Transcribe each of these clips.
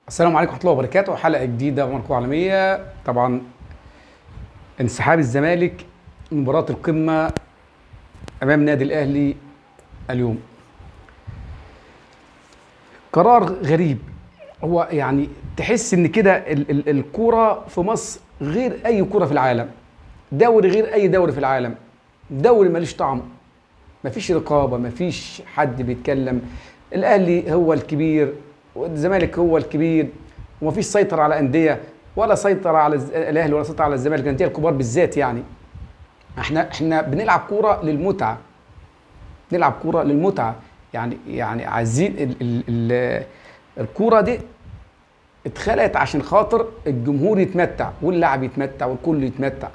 السلام عليكم ورحمة الله وبركاته. حلقة جديدة ومنكوة عالمية. طبعا انسحاب الزمالك من مباراة القمة أمام نادي الأهلي اليوم قرار غريب. هو يعني تحس إن كده الكورة في مصر غير أي كورة في العالم، دوري غير أي دوري في العالم، دوري ماليش طعم، مفيش رقابة، مفيش حد بيتكلم. الأهلي هو الكبير والزمالك هو الكبير، ومفيش سيطرة على أندية، ولا سيطرة على الأهلي ولا سيطرة على الزمالك، الأندية الكبار بالذات. يعني احنا بنلعب كورة للمتعة، نلعب كورة للمتعة. يعني عايزين الكورة دي اتخلقت عشان خاطر الجمهور يتمتع واللاعب يتمتع والكل يتمتع.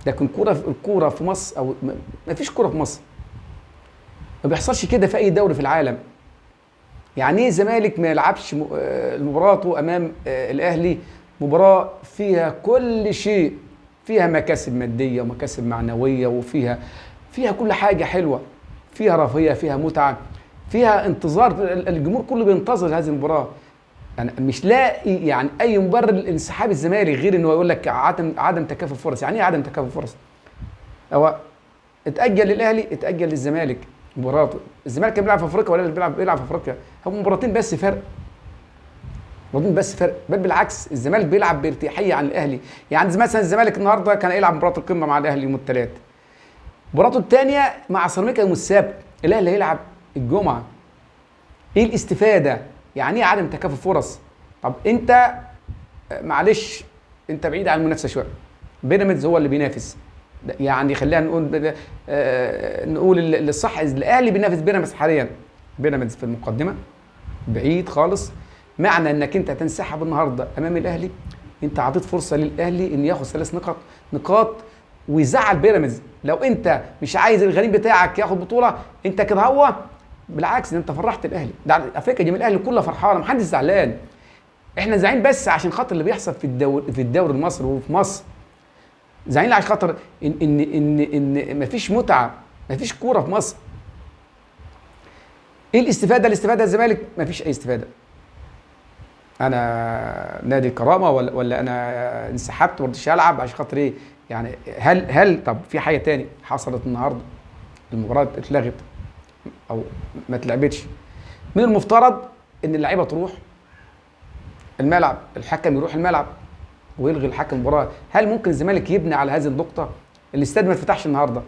لكن الكورة في مصر او ما فيش كورة في مصر، ما بيحصلش كده في اي دوري في العالم. يعني ايه الزمالك ما يلعبش مباراته امام الاهلي مباراة فيها كل شيء، فيها مكاسب مادية ومكاسب معنوية، وفيها كل حاجة حلوة، فيها رفاهية، فيها متعة، فيها انتظار. الجمهور كله بينتظر هذه المباراة. انا مش لاقي يعني اي مبرر لانسحاب الزمالك غير انه يقول لك عدم تكافؤ فرص. يعني ايه عدم تكافؤ فرص؟ هو اتاجل للاهلي، اتاجل للزمالك مباراته. الزمالك كان بيلعب في افريقيا ولا بيلعب في افريقيا؟ هم مباراتين بس فرق، مباراتين بس فرق. بل بالعكس، الزمالك بيلعب بارتياحيه عن الاهلي. يعني مثلا الزمالك النهارده كان يلعب مباراه القمه مع الاهلي يوم الثلاث، مباراته الثانيه مع سيراميكا يوم السبت، الاهلي هيلعب الجمعه. ايه الاستفاده؟ يعني ايه عدم تكافؤ فرص؟ طب انت معلش، انت بعيد عن المنافسه شويه. بيراميدز هو اللي بينافس، يعني خلينا نقول الصح، الاهلي بينافس بيراميدز حاليا. بيراميدز في المقدمه بعيد خالص. معنى انك انت تنسحب النهارده امام الاهلي، انت اعطيت فرصه للاهلي ان ياخد 3 نقاط ويزعل بيراميدز. لو انت مش عايز الغريم بتاعك ياخد بطوله، انت كده هو بالعكس، انت فرحت الاهلي. ده على فكره جماهير الاهلي كلها فرحانه، محدش زعلان. احنا زعلانين بس عشان خاطر اللي بيحصل في الدوري المصري وفي مصر. زعلانين عشان خاطر ان مفيش متعه، مفيش كوره في مصر. ايه الاستفاده؟ الاستفاده الزمالك مفيش اي استفاده. انا نادي الكرامه ولا انا انسحبت ما رضيتش العب عشان خاطر ايه؟ يعني هل طب في حاجه تاني حصلت النهارده؟ المباراه اتلغت او ما اتلعبتش. من المفترض ان اللعيبه تروح الملعب، الحكم يروح الملعب ويلغي الحكم المباراه. هل ممكن الزمالك يبني على هذه النقطه؟ الاستاد ما اتفتحش النهارده،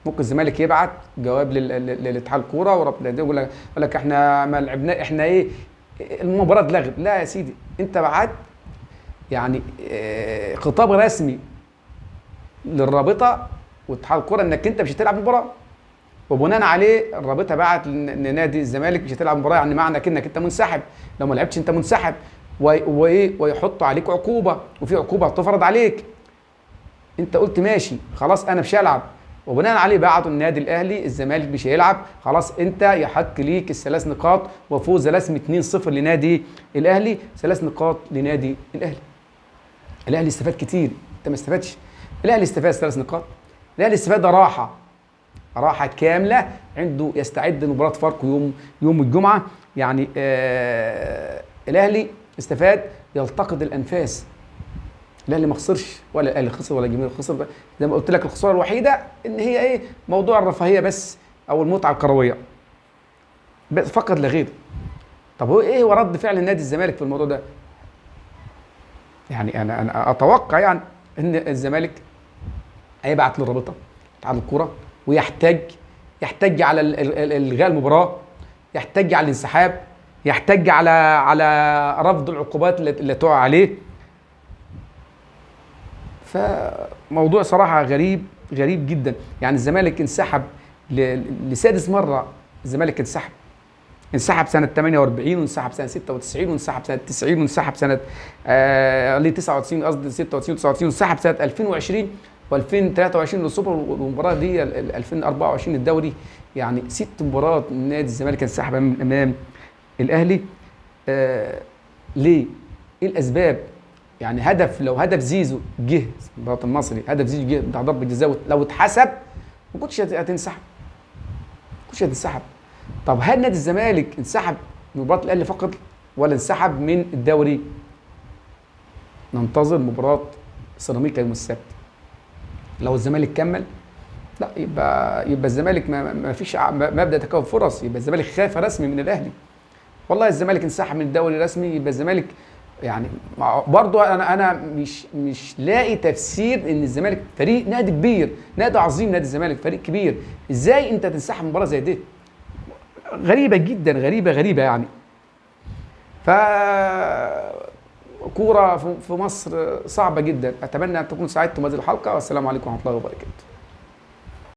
ممكن الزمالك يبعت جواب للاتحاد الكوره يقول لك احنا ما لعبنا، احنا ايه، المباراه اتلغت. لا يا سيدي، انت بعت يعني خطاب رسمي للرابطه واتحاد الكوره انك انت مش هتلعب المباراه، وبناء عليه الرابطه بعت لنادي الزمالك مش هتلعب المباراه. يعني معنى كده انك انت منسحب، لو ما لعبتش انت منسحب، ويحطوا عليك عقوبه، وفي عقوبه هتفرض عليك. انت قلت ماشي خلاص انا مش هلعب، وبناء عليه بعتوا النادي الاهلي الزمالك مش هيلعب، خلاص انت يحق ليك ال3 نقاط وفوز رسمي 2-0 لنادي الاهلي. 3 نقاط لنادي الاهلي. الاهلي استفاد كتير، انت ما استفادش. الاهلي استفاد 3 نقاط، الاهلي استفاد راحه كامله، عنده يستعد لمباراه فاركو يوم الجمعه. يعني الاهلي استفاد، يلتقط الانفاس. الاهلي ما خسرش، ولا الاهلي خسر ولا الجماهير خسر. زي ما قلت لك، الخساره الوحيده ان هي ايه، موضوع الرفاهيه بس، او المتعه الكرويه بس فقط لا غير. طب هو ايه هو رد فعل نادي الزمالك في الموضوع ده؟ يعني انا اتوقع يعني ان الزمالك هيبعت للرابطه اتحاد الكوره يحتج على الغاء المباراه، يحتج على الانسحاب، يحتج على رفض العقوبات اللي تقع عليه. فموضوع صراحه غريب جدا. يعني الزمالك انسحب لسادس مره. الزمالك انسحب سنه 48، وانسحب سنه 96، وانسحب سنه 90، وانسحب سنه 99، قصدي 96 و99، وانسحب سنه 2020 و2023 للسوبر، والمباراه دي 2024 الدوري. يعني 6 مباريات نادي الزمالك انسحب امام الاهلي. ليه؟ ايه الاسباب؟ يعني لو هدف زيزو جه مباراه المصري، هدف زيزو جه بتاع ضربه جزاء، لو اتحسب ما كنتش هتنسحب. طب هل نادي الزمالك انسحب من مباراه الاهلي فقط؟ ولا انسحب من الدوري. ننتظر مباراه سيراميكا يوم السبت. لو الزمالك كمل، لا يبقى الزمالك ما فيش مبدا تكافؤ فرص، يبقى الزمالك خاف رسمي من الاهلي. والله الزمالك انسحب من الدوري رسمي، يبقى الزمالك يعني برضو انا مش لاقي تفسير ان الزمالك فريق نادي كبير، نادي عظيم، نادي الزمالك فريق كبير، ازاي انت تنسحب من مباراه زي دي؟ غريبه جدا، غريبه يعني. ف كوره في مصر صعبه جدا. اتمنى ان تكونوا سعدتم بهذه الحلقه، والسلام عليكم ورحمه الله وبركاته.